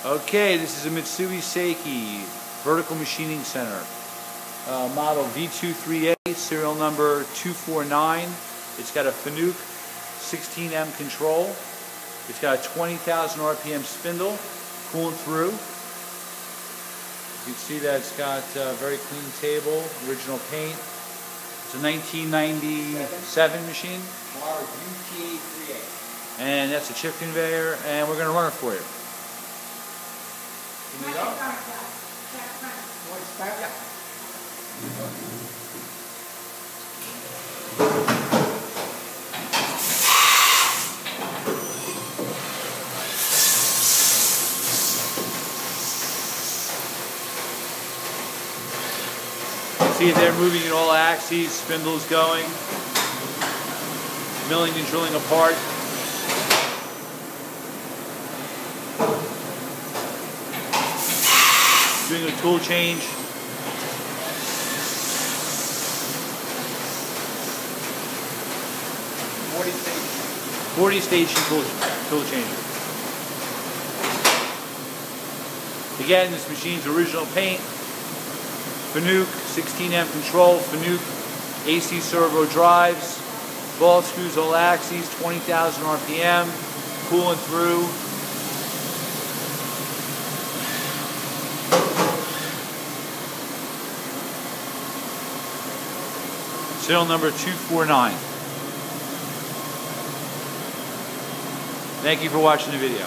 Okay, this is a Mitsui-Seiki vertical machining center. Model V23A, serial number 249. It's got a Fanuc 16M control. It's got a 20,000 RPM spindle cooling through. You can see that it's got a very clean table, original paint. It's a 1997 machine. Model VTA38. And that's a chip conveyor, and we're going to run it for you. Can you go? What's that? See it there moving in all axes, spindles going, milling and drilling apart. Doing a tool change. 40 station tool changer. Again, this machine's original paint. Fanuc 16M control, Fanuc AC servo drives, ball screws, all axes, 20,000 RPM, cooling through. Serial number 249. Thank you for watching the video.